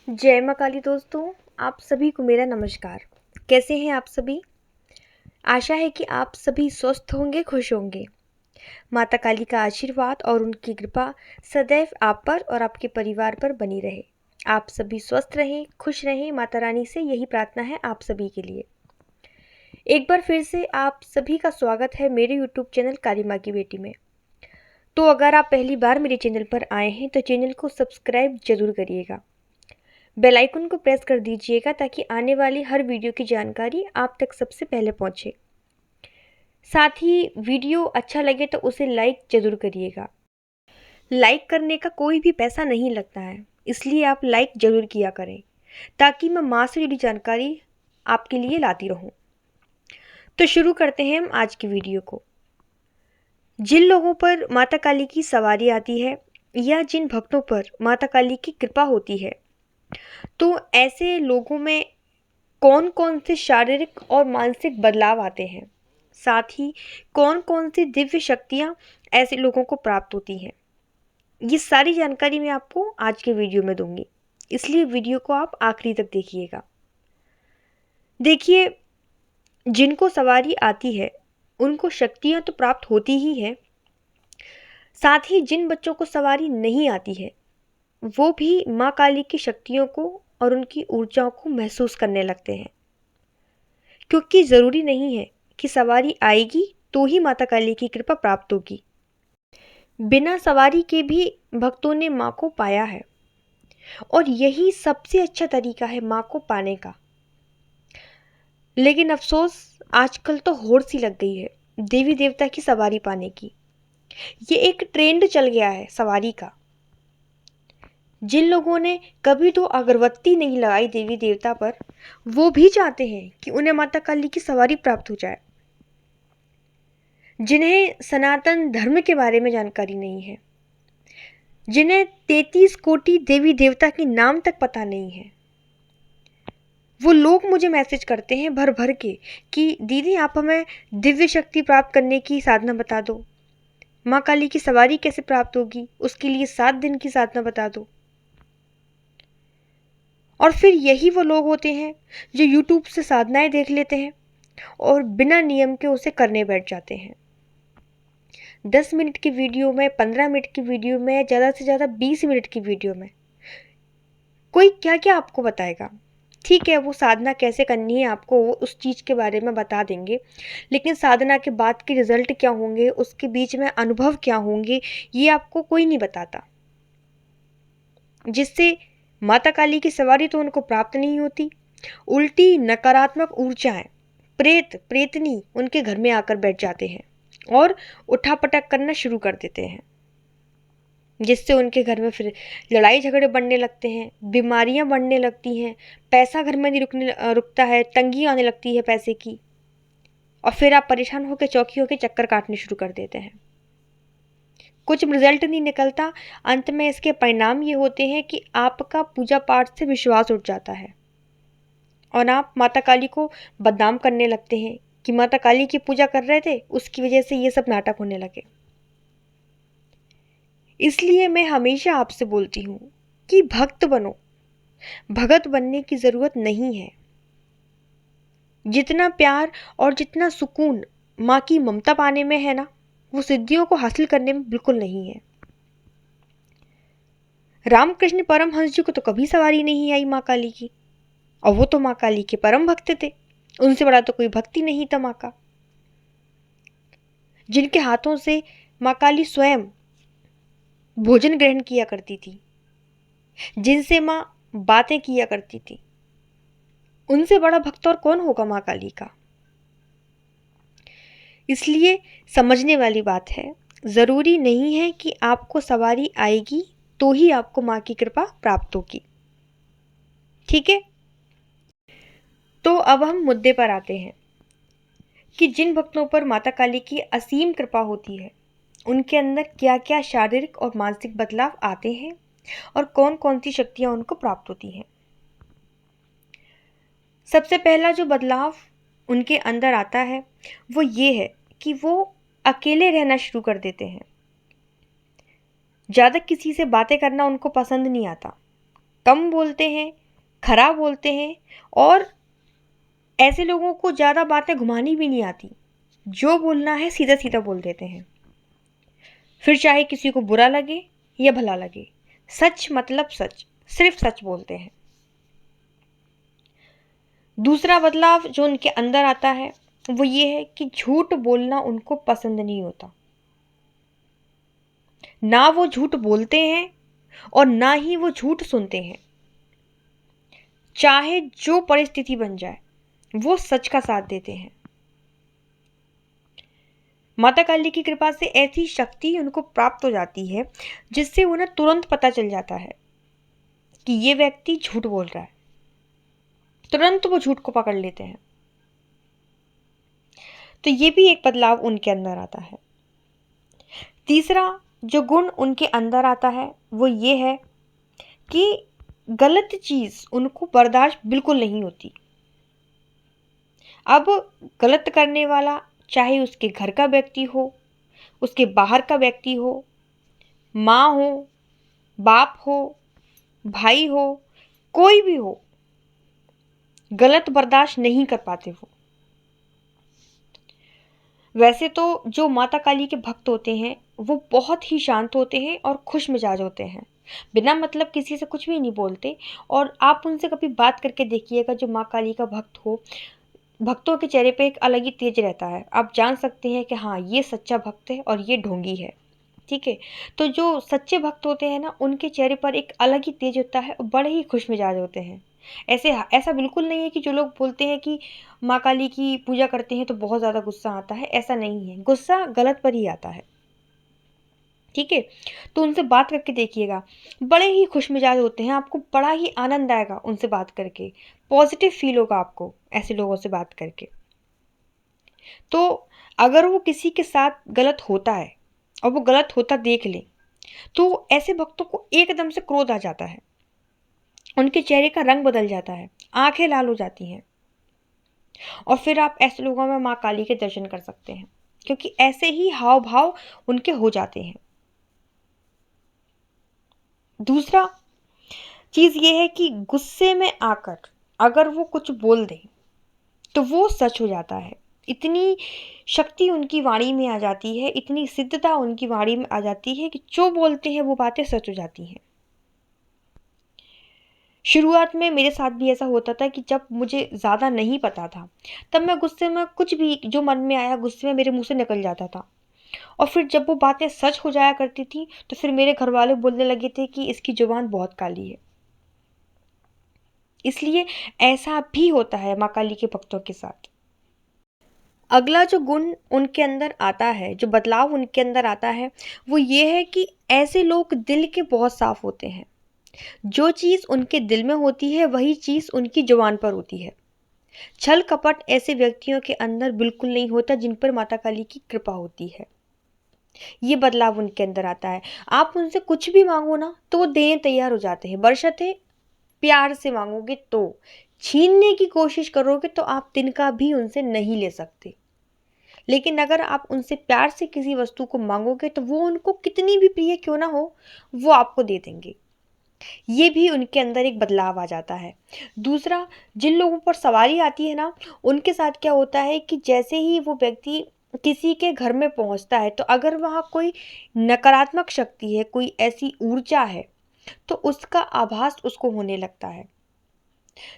जय माँ काली दोस्तों, आप सभी को मेरा नमस्कार। कैसे हैं आप सभी? आशा है कि आप सभी स्वस्थ होंगे, खुश होंगे। माता काली का आशीर्वाद और उनकी कृपा सदैव आप पर और आपके परिवार पर बनी रहे। आप सभी स्वस्थ रहें, खुश रहें। माता रानी से यही प्रार्थना है आप सभी के लिए। एक बार फिर से आप सभी का स्वागत है मेरे यूट्यूब चैनल काली माँ की बेटी में। तो अगर आप पहली बार मेरे चैनल पर आए हैं तो चैनल को सब्सक्राइब जरूर करिएगा। बेल आइकन को प्रेस कर दीजिएगा ताकि आने वाली हर वीडियो की जानकारी आप तक सबसे पहले पहुंचे। साथ ही वीडियो अच्छा लगे तो उसे लाइक जरूर करिएगा। लाइक करने का कोई भी पैसा नहीं लगता है, इसलिए आप लाइक जरूर किया करें ताकि मैं माँ से जुड़ी जानकारी आपके लिए लाती रहूं। तो शुरू करते हैं हम आज की वीडियो को। जिन लोगों पर माता काली की सवारी आती है या जिन भक्तों पर माता काली की कृपा होती है, तो ऐसे लोगों में कौन कौन से शारीरिक और मानसिक बदलाव आते हैं, साथ ही कौन कौन सी दिव्य शक्तियाँ ऐसे लोगों को प्राप्त होती हैं, ये सारी जानकारी मैं आपको आज के वीडियो में दूंगी। इसलिए वीडियो को आप आखिरी तक देखिएगा। देखिए, जिनको सवारी आती है उनको शक्तियाँ तो प्राप्त होती ही हैं, साथ ही जिन बच्चों को सवारी नहीं आती है वो भी माँ काली की शक्तियों को और उनकी ऊर्जाओं को महसूस करने लगते हैं। क्योंकि ज़रूरी नहीं है कि सवारी आएगी तो ही माता काली की कृपा प्राप्त होगी। बिना सवारी के भी भक्तों ने माँ को पाया है और यही सबसे अच्छा तरीका है माँ को पाने का। लेकिन अफसोस, आजकल तो होड़ सी लग गई है देवी देवता की सवारी पाने की। ये एक ट्रेंड चल गया है सवारी का। जिन लोगों ने कभी तो अगरबत्ती नहीं लगाई देवी देवता पर, वो भी चाहते हैं कि उन्हें माता काली की सवारी प्राप्त हो जाए। जिन्हें सनातन धर्म के बारे में जानकारी नहीं है, जिन्हें 33 कोटि देवी देवता के नाम तक पता नहीं है, वो लोग मुझे मैसेज करते हैं भर भर के कि दीदी आप हमें दिव्य शक्ति प्राप्त करने की साधना बता दो, माँ काली की सवारी कैसे प्राप्त होगी, उसके लिए 7 दिन की साधना बता दो। और फिर यही वो लोग होते हैं जो यूट्यूब से साधनाएं देख लेते हैं और बिना नियम के उसे करने बैठ जाते हैं। 10 मिनट की वीडियो में, 15 मिनट की वीडियो में, ज़्यादा से ज़्यादा 20 मिनट की वीडियो में कोई क्या क्या आपको बताएगा। ठीक है, वो साधना कैसे करनी है आपको वो उस चीज़ के बारे में बता देंगे, लेकिन साधना के बाद के रिजल्ट क्या होंगे, उसके बीच में अनुभव क्या होंगे, ये आपको कोई नहीं बताता। जिससे माता काली की सवारी तो उनको प्राप्त नहीं होती, उल्टी नकारात्मक ऊर्जाएं, प्रेत प्रेतनी उनके घर में आकर बैठ जाते हैं और उठापटक करना शुरू कर देते हैं, जिससे उनके घर में फिर लड़ाई झगड़े बढ़ने लगते हैं, बीमारियां बढ़ने लगती हैं, पैसा घर में नहीं रुकता है, तंगी आने लगती है पैसे की, और फिर आप परेशान होकर चौकी होकर चक्कर काटने शुरू कर देते हैं। कुछ रिजल्ट नहीं निकलता। अंत में इसके परिणाम ये होते हैं कि आपका पूजा पाठ से विश्वास उठ जाता है और आप माता काली को बदनाम करने लगते हैं कि माता काली की पूजा कर रहे थे, उसकी वजह से ये सब नाटक होने लगे। इसलिए मैं हमेशा आपसे बोलती हूँ कि भक्त बनो, भगत बनने की ज़रूरत नहीं है। जितना प्यार और जितना सुकून माँ की ममता पाने में है ना, वो सिद्धियों को हासिल करने में बिल्कुल नहीं है। रामकृष्ण परमहंस जी को तो कभी सवारी नहीं आई माँ काली की, और वो तो माँ काली के परम भक्त थे, उनसे बड़ा तो कोई भक्ति नहीं था माँ का। जिनके हाथों से माँ काली स्वयं भोजन ग्रहण किया करती थी, जिनसे माँ बातें किया करती थी, उनसे बड़ा भक्त और कौन होगा माँ काली का। इसलिए समझने वाली बात है, ज़रूरी नहीं है कि आपको सवारी आएगी तो ही आपको माँ की कृपा प्राप्त होगी। ठीक है, तो अब हम मुद्दे पर आते हैं कि जिन भक्तों पर माता काली की असीम कृपा होती है उनके अंदर क्या क्या शारीरिक और मानसिक बदलाव आते हैं और कौन कौन सी शक्तियां उनको प्राप्त होती हैं। सबसे पहला जो बदलाव उनके अंदर आता है वो ये है कि वो अकेले रहना शुरू कर देते हैं। ज़्यादा किसी से बातें करना उनको पसंद नहीं आता। कम बोलते हैं, खराब बोलते हैं और ऐसे लोगों को ज़्यादा बातें घुमानी भी नहीं आती। जो बोलना है सीधा सीधा बोल देते हैं, फिर चाहे किसी को बुरा लगे या भला लगे। सच मतलब सच, सिर्फ सच बोलते हैं। दूसरा बदलाव जो उनके अंदर आता है वो ये है कि झूठ बोलना उनको पसंद नहीं होता। ना वो झूठ बोलते हैं और ना ही वो झूठ सुनते हैं। चाहे जो परिस्थिति बन जाए वो सच का साथ देते हैं। माता काली की कृपा से ऐसी शक्ति उनको प्राप्त हो जाती है जिससे उन्हें तुरंत पता चल जाता है कि ये व्यक्ति झूठ बोल रहा है। तुरंत वो झूठ को पकड़ लेते हैं। तो ये भी एक बदलाव उनके अंदर आता है। तीसरा जो गुण उनके अंदर आता है वो ये है कि गलत चीज उनको बर्दाश्त बिल्कुल नहीं होती। अब गलत करने वाला चाहे उसके घर का व्यक्ति हो, उसके बाहर का व्यक्ति हो, माँ हो, बाप हो, भाई हो, कोई भी हो, गलत बर्दाश्त नहीं कर पाते वो। वैसे तो जो माता काली के भक्त होते हैं वो बहुत ही शांत होते हैं और खुश मिजाज होते हैं, बिना मतलब किसी से कुछ भी नहीं बोलते। और आप उनसे कभी बात करके देखिएगा, जो माँ काली का भक्त हो, भक्तों के चेहरे पे एक अलग ही तेज रहता है। आप जान सकते हैं कि हाँ ये सच्चा भक्त है और ये ढोंगी है। ठीक है। तो जो सच्चे भक्त होते हैं ना, उनके चेहरे पर एक अलग ही तेज होता है और बड़े ही खुश मिजाज होते हैं। ऐसा बिल्कुल नहीं है कि जो लोग बोलते हैं कि माँ काली की पूजा करते हैं तो बहुत ज़्यादा गुस्सा आता है, ऐसा नहीं है। गुस्सा गलत पर ही आता है। ठीक है। तो उनसे बात करके देखिएगा, बड़े ही खुश मिजाज होते हैं। आपको बड़ा ही आनंद आएगा उनसे बात करके, पॉजिटिव फील होगा आपको ऐसे लोगों से बात करके। तो अगर वो किसी के साथ गलत होता है और वो गलत होता देख ले तो ऐसे भक्तों को एकदम से क्रोध आ जाता है, उनके चेहरे का रंग बदल जाता है, आंखें लाल हो जाती हैं। और फिर आप ऐसे लोगों में माँ काली के दर्शन कर सकते हैं, क्योंकि ऐसे ही हाव भाव उनके हो जाते हैं। दूसरा चीज ये है कि गुस्से में आकर अगर वो कुछ बोल दें तो वो सच हो जाता है। इतनी शक्ति उनकी वाणी में आ जाती है, इतनी सिद्धता उनकी वाणी में आ जाती है कि जो बोलते हैं वो बातें सच हो जाती हैं। शुरुआत में मेरे साथ भी ऐसा होता था कि जब मुझे ज़्यादा नहीं पता था तब मैं गुस्से में कुछ भी जो मन में आया गुस्से में मेरे मुंह से निकल जाता था। और फिर जब वो बातें सच हो जाया करती थी तो फिर मेरे घर वाले बोलने लगे थे कि इसकी जुबान बहुत काली है। इसलिए ऐसा भी होता है माँ काली के भक्तों के साथ। अगला जो गुण उनके अंदर आता है, जो बदलाव उनके अंदर आता है, वो ये है कि ऐसे लोग दिल के बहुत साफ होते हैं। जो चीज़ उनके दिल में होती है वही चीज़ उनकी जुबान पर होती है। छल कपट ऐसे व्यक्तियों के अंदर बिल्कुल नहीं होता जिन पर माता काली की कृपा होती है। ये बदलाव उनके अंदर आता है। आप उनसे कुछ भी मांगो ना तो वो देने तैयार हो जाते हैं, बशर्ते प्यार से मांगोगे तो। छीनने की कोशिश करोगे तो आप तिनका भी उनसे नहीं ले सकते। लेकिन अगर आप उनसे प्यार से किसी वस्तु को मांगोगे तो वो उनको कितनी भी प्रिय क्यों ना हो वो आपको दे देंगे। ये भी उनके अंदर एक बदलाव आ जाता है। दूसरा, जिन लोगों पर सवारी आती है ना, उनके साथ क्या होता है कि जैसे ही वो व्यक्ति किसी के घर में पहुंचता है तो अगर वहाँ कोई नकारात्मक शक्ति है, कोई ऐसी ऊर्जा है, तो उसका आभास उसको होने लगता है।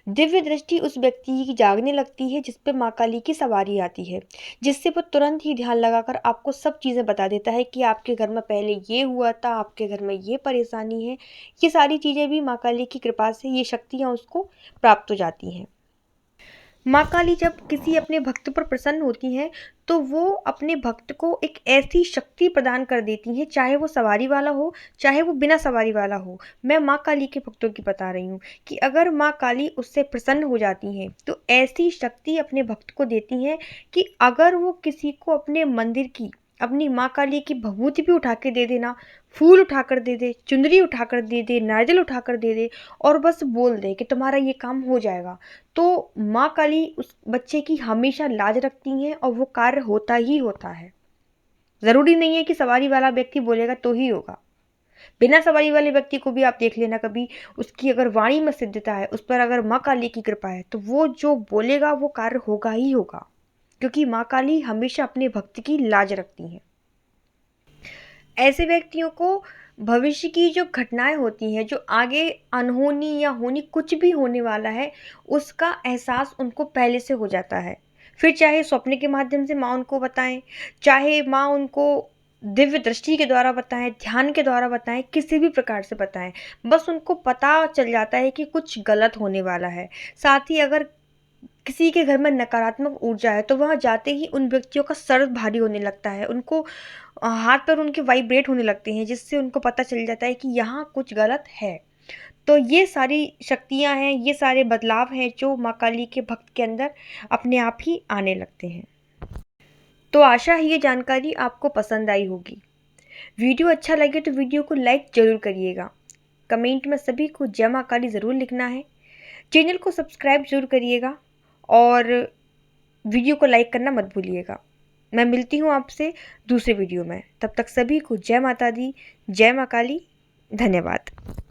दिव्य दृष्टि उस व्यक्ति की जागने लगती है जिस पे माँ काली की सवारी आती है, जिससे वो तुरंत ही ध्यान लगाकर आपको सब चीज़ें बता देता है कि आपके घर में पहले ये हुआ था, आपके घर में ये परेशानी है। ये सारी चीज़ें भी माँ काली की कृपा से ये शक्तियाँ उसको प्राप्त हो जाती हैं। माँ काली जब किसी अपने भक्त पर प्रसन्न होती हैं तो वो अपने भक्त को एक ऐसी शक्ति प्रदान कर देती हैं, चाहे वो सवारी वाला हो चाहे वो बिना सवारी वाला हो। मैं माँ काली के भक्तों की बता रही हूँ कि अगर माँ काली उससे प्रसन्न हो जाती हैं तो ऐसी शक्ति अपने भक्त को देती हैं कि अगर वो किसी को अपने मंदिर की, अपनी माँ काली की भभूति भी उठा के दे देना, फूल उठाकर दे दे, चुनरी उठाकर दे दे, नारियल उठाकर दे दे और बस बोल दे कि तुम्हारा ये काम हो जाएगा, तो माँ काली उस बच्चे की हमेशा लाज रखती हैं और वो कार्य होता ही होता है। ज़रूरी नहीं है कि सवारी वाला व्यक्ति बोलेगा तो ही होगा। बिना सवारी वाले व्यक्ति को भी आप देख लेना कभी, उसकी अगर वाणी में सिद्धता है, उस पर अगर माँ काली की कृपा है, तो वो जो बोलेगा वो कार्य होगा ही होगा, क्योंकि माँ काली हमेशा अपने भक्त की लाज रखती हैं। ऐसे व्यक्तियों को भविष्य की जो घटनाएं होती हैं, जो आगे अनहोनी या होनी कुछ भी होने वाला है, उसका एहसास उनको पहले से हो जाता है। फिर चाहे स्वप्न के माध्यम से माँ उनको बताएं, चाहे माँ उनको दिव्य दृष्टि के द्वारा बताएं, ध्यान के द्वारा बताएं, किसी भी प्रकार से बताएं, बस उनको पता चल जाता है कि कुछ गलत होने वाला है। साथ ही अगर किसी के घर में नकारात्मक ऊर्जा है, तो वहाँ जाते ही उन व्यक्तियों का सर भारी होने लगता है, उनको हाथ पैर उनके वाइब्रेट होने लगते हैं, जिससे उनको पता चल जाता है कि यहाँ कुछ गलत है। तो ये सारी शक्तियाँ हैं, ये सारे बदलाव हैं जो माँ काली के भक्त के अंदर अपने आप ही आने लगते हैं। तो आशा है ये जानकारी आपको पसंद आई होगी। वीडियो अच्छा लगे तो वीडियो को लाइक ज़रूर करिएगा। कमेंट में सभी को जय माँ काली ज़रूर लिखना है। चैनल को सब्सक्राइब ज़रूर करिएगा और वीडियो को लाइक करना मत भूलिएगा। मैं मिलती हूँ आपसे दूसरे वीडियो में। तब तक सभी को जय माता दी, जय माँ काली। धन्यवाद।